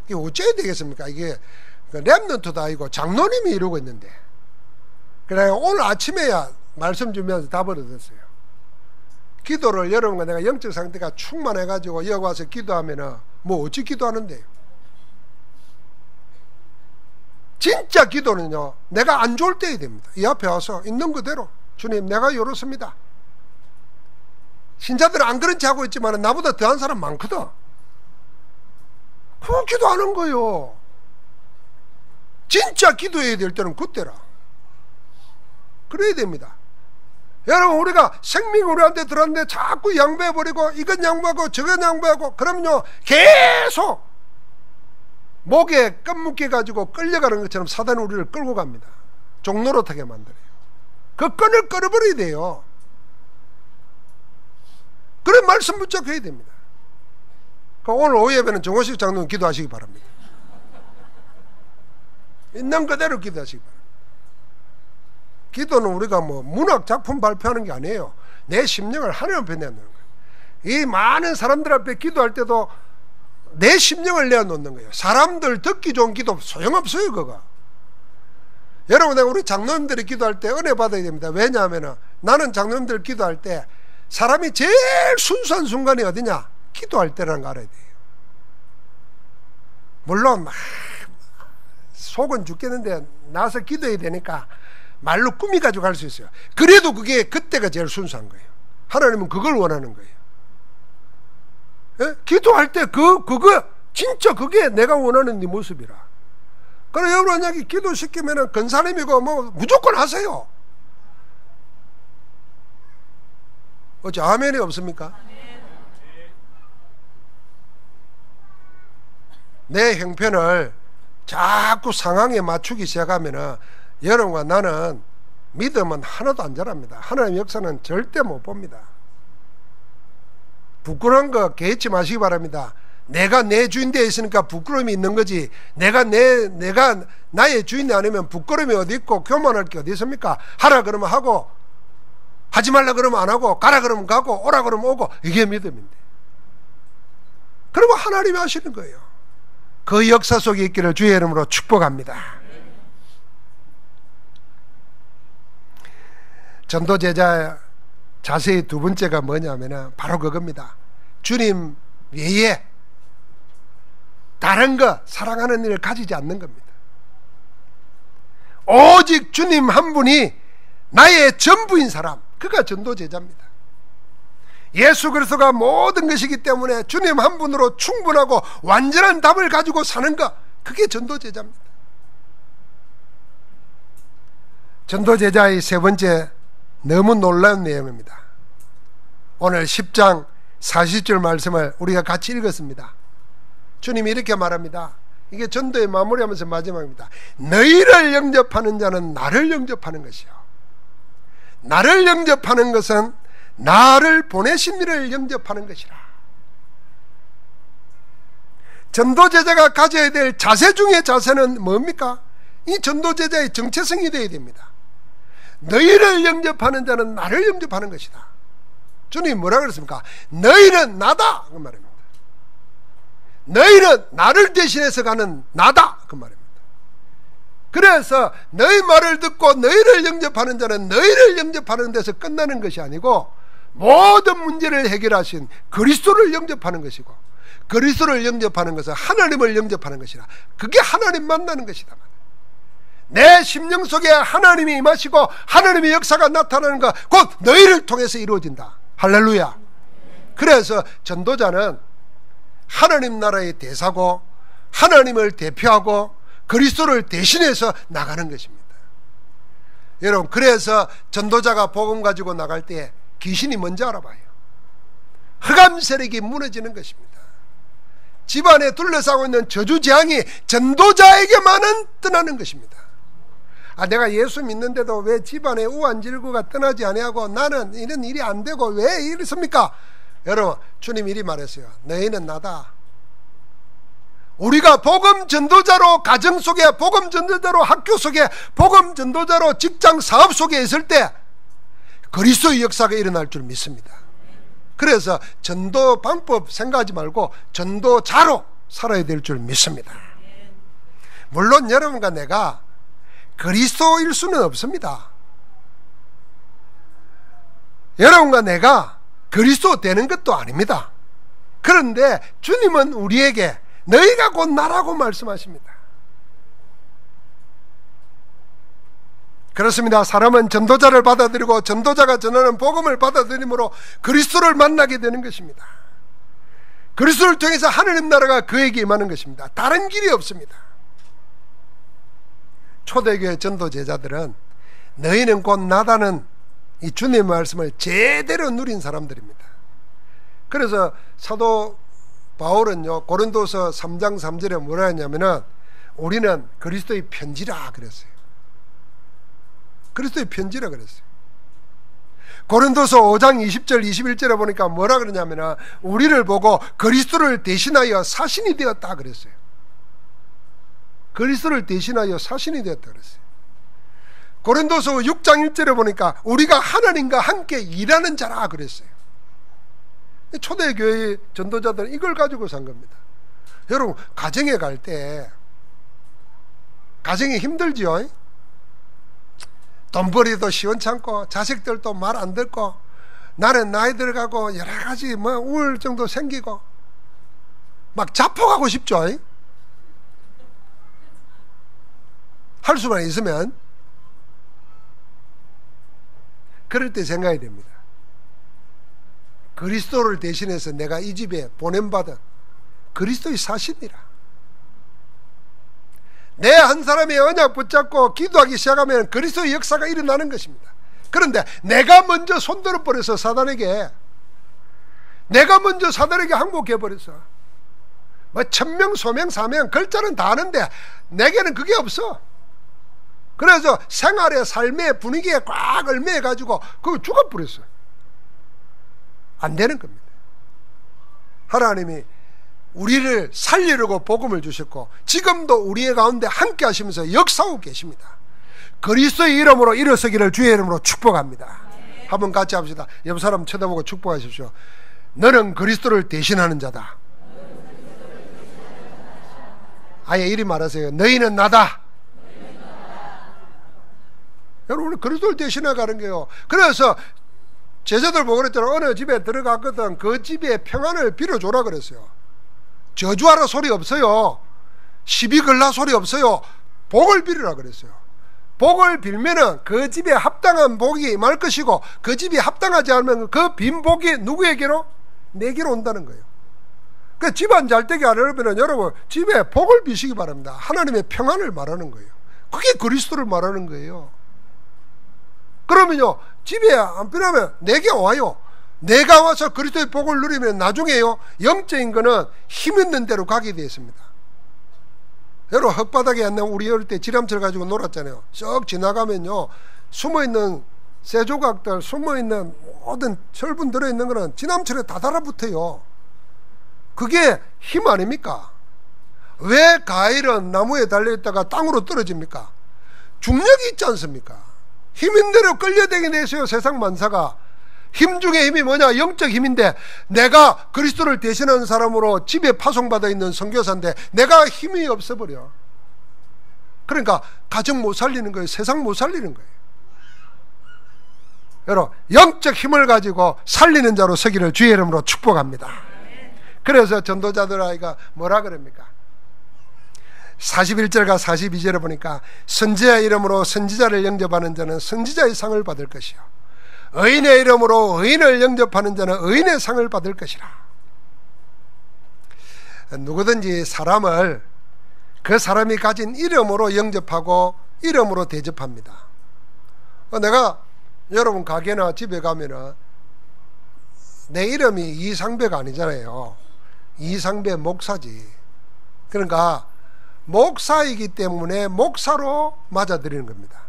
이게 어째야 되겠습니까? 이게 랩런트도 아니고 장로님이 이러고 있는데. 그래 오늘 아침에야 말씀 주면서 답을 얻었어요. 기도를 여러분과 내가 영적 상태가 충만해가지고 여기 와서 기도하면은 뭐 어찌 기도하는데요? 진짜 기도는요, 내가 안 좋을 때야 됩니다. 이 앞에 와서 있는 그대로 주님 내가 이렇습니다. 신자들은 안 그런 체 하고 있지만 나보다 더한 사람 많거든. 그 기도하는 거요. 진짜 기도해야 될 때는 그때라. 그래야 됩니다. 여러분, 우리가 생명이 우리한테 들었는데 자꾸 양보해버리고 이건 양보하고 저건 양보하고 그러면요 계속 목에 끈 묶여가지고 끌려가는 것처럼 사단이 우리를 끌고 갑니다. 종노릇하게 만들어요. 그 끈을 끌어버려야 돼요. 그래 말씀 붙잡혀야 됩니다. 오늘 오후 예배는 정호식 장로님 기도하시기 바랍니다. 있는 그대로 기도하시기 바랍니다. 기도는 우리가 뭐 문학 작품 발표하는 게 아니에요. 내 심령을 하나님 앞에 내놓는 거예요. 이 많은 사람들 앞에 기도할 때도 내 심령을 내어놓는 거예요. 사람들 듣기 좋은 기도 소용없어요. 그거. 여러분, 내가 우리 장로님들이 기도할 때 은혜 받아야 됩니다. 왜냐하면 나는 장로님들 기도할 때 사람이 제일 순수한 순간이 어디냐? 기도할 때라는 거 알아야 돼요. 물론 막 속은 죽겠는데 나서 기도해야 되니까 말로 꾸미가지고 할 수 있어요. 그래도 그게 그때가 제일 순수한 거예요. 하나님은 그걸 원하는 거예요. 예? 기도할 때 그거 진짜 그게 내가 원하는 네 모습이라. 그래 여러분 만약에 기도시키면은 근사님이고 뭐 무조건 하세요. 어째 아멘이 없습니까? 내 형편을 자꾸 상황에 맞추기 시작하면은 여러분과 나는 믿음은 하나도 안 자랍니다. 하나님의 역사는 절대 못 봅니다. 부끄러운 거 개의치 마시기 바랍니다. 내가 내 주인 되어 있으니까 부끄러움이 있는 거지, 내가 나의 주인이 아니면 부끄러움이 어디 있고 교만할 게 어디 있습니까? 하라 그러면 하고, 하지 말라 그러면 안 하고, 가라 그러면 가고, 오라 그러면 오고, 이게 믿음인데. 그리고 하나님이 하시는 거예요. 그 역사 속에 있기를 주의 이름으로 축복합니다. 전도제자 자세히 두 번째가 뭐냐면 바로 그겁니다. 주님 외에 다른 거 사랑하는 일을 가지지 않는 겁니다. 오직 주님 한 분이 나의 전부인 사람, 그가 전도제자입니다. 예수 그리스도가 모든 것이기 때문에 주님 한 분으로 충분하고 완전한 답을 가지고 사는 것, 그게 전도제자입니다. 전도제자의 세 번째, 너무 놀라운 내용입니다. 오늘 10장 40절 말씀을 우리가 같이 읽었습니다. 주님이 이렇게 말합니다. 이게 전도의 마무리하면서 마지막입니다. 너희를 영접하는 자는 나를 영접하는 것이요, 나를 영접하는 것은 나를 보내신 이를 영접하는 것이라. 전도제자가 가져야 될 자세 중에 자세는 뭡니까? 이 전도제자의 정체성이 되어야 됩니다. 너희를 영접하는 자는 나를 영접하는 것이다. 주님이 뭐라 그랬습니까? 너희는 나다, 그 말입니다. 너희는 나를 대신해서 가는 나다, 그 말입니다. 그래서 너희 말을 듣고 너희를 영접하는 자는 너희를 영접하는 데서 끝나는 것이 아니고 모든 문제를 해결하신 그리스도를 영접하는 것이고, 그리스도를 영접하는 것은 하나님을 영접하는 것이라. 그게 하나님 만나는 것이다. 내 심령 속에 하나님이 임하시고 하나님의 역사가 나타나는 것, 곧 너희를 통해서 이루어진다. 할렐루야. 그래서 전도자는 하나님 나라의 대사고 하나님을 대표하고 그리스도를 대신해서 나가는 것입니다. 여러분, 그래서 전도자가 복음 가지고 나갈 때 귀신이 먼저 알아봐요. 흑암 세력이 무너지는 것입니다. 집안에 둘러싸고 있는 저주재앙이 전도자에게만은 떠나는 것입니다. 내가 예수 믿는데도 왜 집안에 우환질구가 떠나지 아니하고 나는 이런 일이 안 되고 왜 이렇습니까? 여러분, 주님 이리 말했어요. 너희는 나다. 우리가 복음 전도자로 가정 속에, 복음 전도자로 학교 속에, 복음 전도자로 직장 사업 속에 있을 때 그리스도의 역사가 일어날 줄 믿습니다. 그래서 전도 방법 생각하지 말고 전도자로 살아야 될 줄 믿습니다. 물론 여러분과 내가 그리스도일 수는 없습니다. 여러분과 내가 그리스도 되는 것도 아닙니다. 그런데 주님은 우리에게 너희가 곧 나라고 말씀하십니다. 그렇습니다. 사람은 전도자를 받아들이고 전도자가 전하는 복음을 받아들임으로 그리스도를 만나게 되는 것입니다. 그리스도를 통해서 하느님 나라가 그에게 임하는 것입니다. 다른 길이 없습니다. 초대교회 전도제자들은 너희는 곧 나다는 이 주님의 말씀을 제대로 누린 사람들입니다. 그래서 사도 바울은요, 고린도서 3장 3절에 뭐라 했냐면은 우리는 그리스도의 편지라 그랬어요. 그리스도의 편지라 그랬어요. 고린도서 5장 20절 21절에 보니까 뭐라 그러냐면은 우리를 보고 그리스도를 대신하여 사신이 되었다 그랬어요. 그리스도를 대신하여 사신이 되었다 그랬어요. 고린도서 6장 1절에 보니까 우리가 하나님과 함께 일하는 자라 그랬어요. 초대교회 전도자들은 이걸 가지고 산 겁니다. 여러분, 가정에 갈 때 가정이 힘들지요. 돈벌이도 시원찮고 자식들도 말 안 듣고 나는 나이 들어가고 여러 가지 우울증도 생기고 막 자폭하고 싶죠. 할 수만 있으면. 그럴 때 생각이 됩니다. 그리스도를 대신해서 내가 이 집에 보냄받은 그리스도의 사신이라. 내 한 사람의 언약 붙잡고 기도하기 시작하면 그리스도의 역사가 일어나는 것입니다. 그런데 내가 먼저 손들어 버려서 사단에게 항복해버려서 천명 소명 사명 글자는 다 아는데 내게는 그게 없어. 그래서 생활의 삶의 분위기에 꽉 얽매여가지고 그거 죽어버렸어요. 안 되는 겁니다. 하나님이 우리를 살리려고 복음을 주셨고 지금도 우리의 가운데 함께 하시면서 역사하고 계십니다. 그리스도의 이름으로 일어서기를 주의 이름으로 축복합니다. 한번 같이 합시다. 옆 사람 쳐다보고 축복하십시오. 너는 그리스도를 대신하는 자다. 아예 이리 말하세요. 너희는 나다. 여러분, 그리스도를 대신해 가는 거예요. 그래서 제자들 보고 그랬잖아요. 어느 집에 들어갔거든. 그 집에 평안을 빌어줘라 그랬어요. 저주하라 소리 없어요. 시비 걸라 소리 없어요. 복을 빌으라 그랬어요. 복을 빌면은 그 집에 합당한 복이 임할 것이고, 그 집이 합당하지 않으면 그 빈 복이 누구에게로? 내게로 온다는 거예요. 그 집안 잘 되게 하려면 여러분, 집에 복을 비시기 바랍니다. 하나님의 평안을 말하는 거예요. 그게 그리스도를 말하는 거예요. 그러면요, 집에 안 편하면 내게 와요. 내가 와서 그리스도의 복을 누리면 나중에요, 영적인 거는 힘 있는 대로 가게 되어 있습니다. 여러분, 흙바닥에 앉는 우리 어릴 때 지람철 가지고 놀았잖아요. 썩 지나가면요, 숨어있는 쇠조각들, 숨어있는 모든 철분 들어있는 거는 지남철에 다 달아붙어요. 그게 힘 아닙니까? 왜 과일은 나무에 달려있다가 땅으로 떨어집니까? 중력이 있지 않습니까? 힘인 대로 끌려다니게 돼 있어요. 세상 만사가. 힘 중에 힘이 뭐냐? 영적 힘인데, 내가 그리스도를 대신하는 사람으로 집에 파송받아 있는 선교사인데 내가 힘이 없어버려. 그러니까 가정 못 살리는 거예요. 세상 못 살리는 거예요. 여러분, 영적 힘을 가지고 살리는 자로 서기를 주의 이름으로 축복합니다. 그래서 전도자들 아이가 뭐라 그럽니까? 41절과 42절에 보니까 선지자 이름으로 선지자를 영접하는 자는 선지자의 상을 받을 것이요, 의인의 이름으로 의인을 영접하는 자는 의인의 상을 받을 것이라. 누구든지 사람을 그 사람이 가진 이름으로 영접하고 이름으로 대접합니다. 내가 여러분 가게나 집에 가면은 내 이름이 이상배가 아니잖아요. 이상배 목사지. 그러니까 목사이기 때문에 목사로 맞아들이는 겁니다.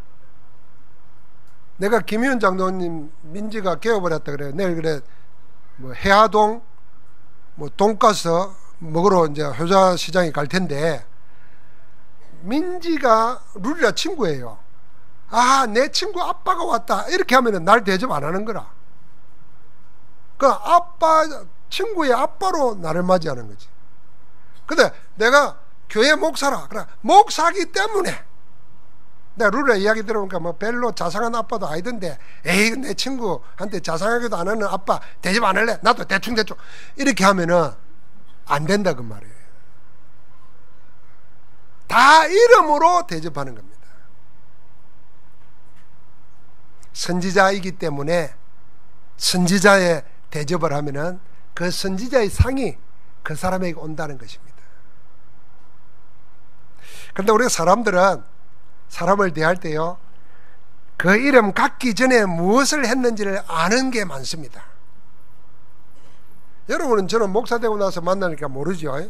내가 김희훈 장로님 민지가 깨워버렸다 그래요. 내일 그래 뭐 해화동 뭐 돈가스 먹으러 이제 효자시장에 갈 텐데, 민지가 룰이라 친구예요. 아, 내 친구 아빠가 왔다 이렇게 하면은 날 대접 안 하는 거라. 그 아빠, 친구의 아빠로 나를 맞이하는 거지. 근데 내가 교회 목사라, 그래 목사기 때문에, 내가 룰의 이야기 들어보니까 뭐 별로 자상한 아빠도 아니던데, 에이 내 친구한테 자상하게도 안 하는 아빠 대접 안 할래? 나도 대충 이렇게 하면은 안 된다 그 말이에요. 다 이름으로 대접하는 겁니다. 선지자이기 때문에 선지자의 대접을 하면은 그 선지자의 상이 그 사람에게 온다는 것입니다. 그런데 우리가 사람들은 사람을 대할 때요, 그 이름 갖기 전에 무엇을 했는지를 아는 게 많습니다. 여러분은 저는 목사 되고 나서 만나니까 모르죠.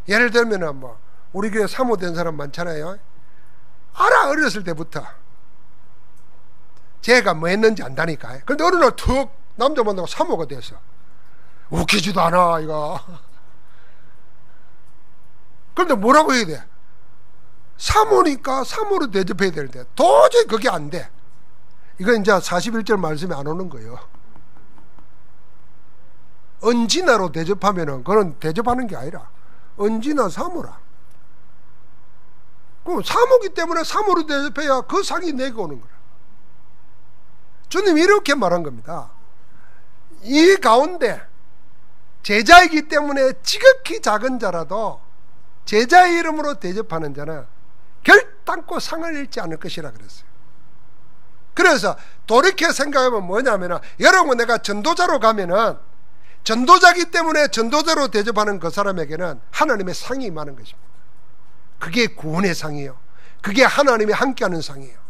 예를 들면은 뭐 우리 교회 사모된 사람 많잖아요. 알아, 어렸을 때부터 제가 뭐 했는지 안다니까. 그런데 어느 날 툭 남자 만나고 사모가 됐어. 웃기지도 않아 이거. 그런데 뭐라고 해야 돼? 사모니까 사모로 대접해야 되는데 도저히 그게 안 돼. 이거 이제 41절 말씀이 안 오는 거예요. 언지나로 대접하면은 그건 대접하는 게 아니라 언지나 사모라. 그럼 사모기 때문에 사모로 대접해야 그 상이 내게 오는 거라. 주님이 이렇게 말한 겁니다. 이 가운데 제자이기 때문에 지극히 작은 자라도 제자의 이름으로 대접하는 자는 결단코 상을 잃지 않을 것이라 그랬어요. 그래서 돌이켜 생각하면 뭐냐면, 여러분 내가 전도자로 가면은 전도자기 때문에 전도자로 대접하는 그 사람에게는 하나님의 상이 임하는 것입니다. 그게 구원의 상이에요. 그게 하나님이 함께하는 상이에요.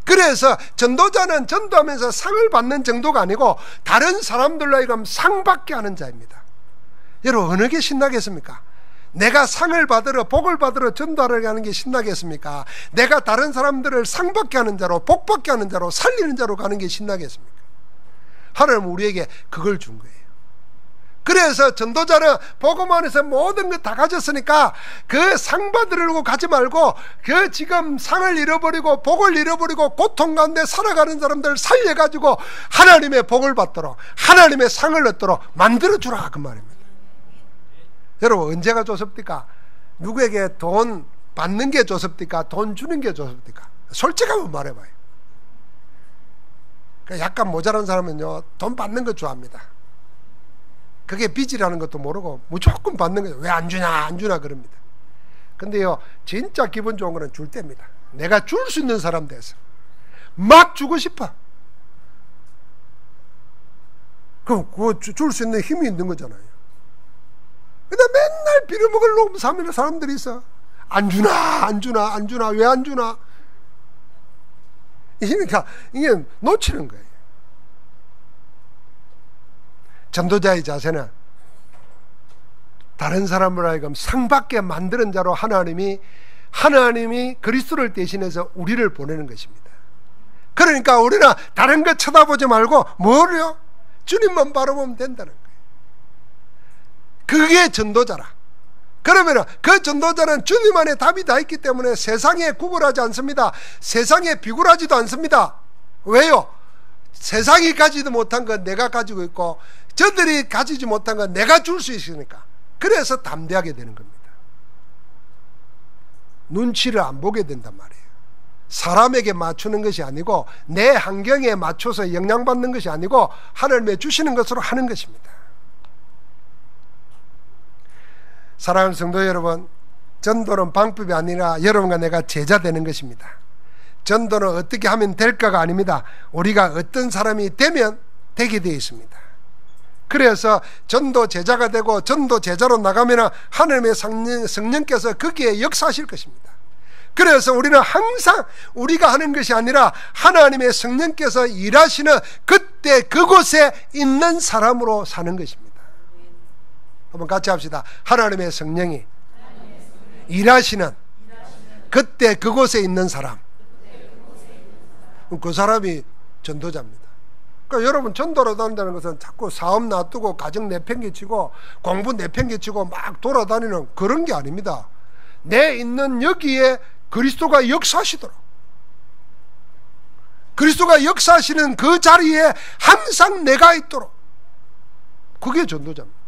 그래서 전도자는 전도하면서 상을 받는 정도가 아니고 다른 사람들로 하여금 상받게 하는 자입니다. 여러분 어느 게 신나겠습니까? 내가 상을 받으러, 복을 받으러 전도하러 가는 게 신나겠습니까? 내가 다른 사람들을 상받게 하는 자로, 복받게 하는 자로, 살리는 자로 가는 게 신나겠습니까? 하나님은 우리에게 그걸 준 거예요. 그래서 전도자는 복음 안에서 모든 것 다 가졌으니까 그 상 받으려고 가지 말고 그 지금 상을 잃어버리고 복을 잃어버리고 고통 가운데 살아가는 사람들을 살려가지고 하나님의 복을 받도록, 하나님의 상을 얻도록 만들어주라 그 말입니다. 여러분 언제가 좋습니까? 누구에게 돈 받는 게 좋습니까? 돈 주는 게 좋습니까? 솔직하게 말해봐요. 약간 모자란 사람은요, 돈 받는 거 좋아합니다. 그게 빚이라는 것도 모르고 무조건 받는 거죠. 왜 안 주냐 안 주나 그럽니다. 근데요, 진짜 기분 좋은 거는 줄 때입니다. 내가 줄 수 있는 사람 돼서 막 주고 싶어. 그럼 그거 줄 수 있는 힘이 있는 거잖아요. 근데 맨날 빌어먹으려고 사람들이 있어. 안 주나 안 주나 안 주나 왜 안 주나. 그러니까 이게 놓치는 거예요. 전도자의 자세는 다른 사람을 하여금 상받게 만드는 자로 하나님이 그리스도를 대신해서 우리를 보내는 것입니다. 그러니까 우리는 다른 거 쳐다보지 말고 뭐래요? 주님만 바라보면 된다는 거예요. 그게 전도자라. 그러면 그 전도자는 주님 안에 답이 다 있기 때문에 세상에 구걸하지 않습니다. 세상에 비굴하지도 않습니다. 왜요? 세상이 가지도 못한 건 내가 가지고 있고 저들이 가지지 못한 건 내가 줄 수 있으니까. 그래서 담대하게 되는 겁니다. 눈치를 안 보게 된단 말이에요. 사람에게 맞추는 것이 아니고 내 환경에 맞춰서 영향받는 것이 아니고 하나님의 주시는 것으로 하는 것입니다. 사랑하는 성도 여러분, 전도는 방법이 아니라 여러분과 내가 제자 되는 것입니다. 전도는 어떻게 하면 될까가 아닙니다. 우리가 어떤 사람이 되면 되게 되어 있습니다. 그래서 전도 제자가 되고 전도 제자로 나가면 하나님의 성령께서 거기에 역사하실 것입니다. 그래서 우리는 항상 우리가 하는 것이 아니라 하나님의 성령께서 일하시는 그때 그곳에 있는 사람으로 사는 것입니다. 한번 같이 합시다. 하나님의 성령이 일하시는 그때 그곳에 있는 사람, 그 사람이 전도자입니다. 그러니까 여러분, 전도로 다닌다는 것은 자꾸 사업 놔두고 가정 내팽개치고 공부 내팽개치고 막 돌아다니는 그런 게 아닙니다. 내 있는 여기에 그리스도가 역사하시도록, 그리스도가 역사하시는 그 자리에 항상 내가 있도록, 그게 전도자입니다.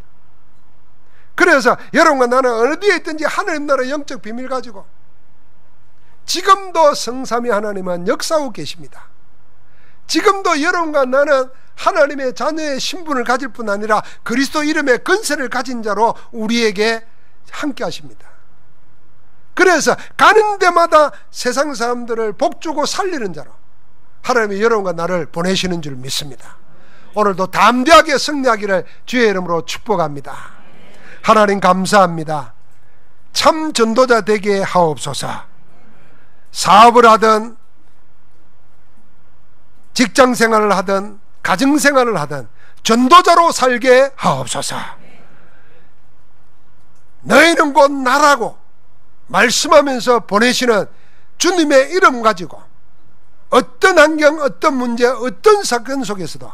그래서 여러분과 나는 어디에 있든지 하나님 나라의 영적 비밀 가지고 지금도 성삼위 하나님은 역사하고 계십니다. 지금도 여러분과 나는 하나님의 자녀의 신분을 가질 뿐 아니라 그리스도 이름의 권세를 가진 자로 우리에게 함께 하십니다. 그래서 가는 데마다 세상 사람들을 복주고 살리는 자로 하나님이 여러분과 나를 보내시는 줄 믿습니다. 오늘도 담대하게 승리하기를 주의 이름으로 축복합니다. 하나님 감사합니다. 참 전도자 되게 하옵소서. 사업을 하든 직장생활을 하든 가정생활을 하든 전도자로 살게 하옵소서. 너희는 곧 나라고 말씀하면서 보내시는 주님의 이름 가지고 어떤 환경, 어떤 문제, 어떤 사건 속에서도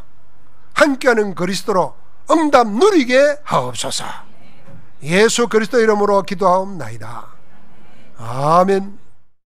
함께하는 그리스도로 응답 누리게 하옵소서. 예수 그리스도 이름으로 기도하옵나이다. 아멘.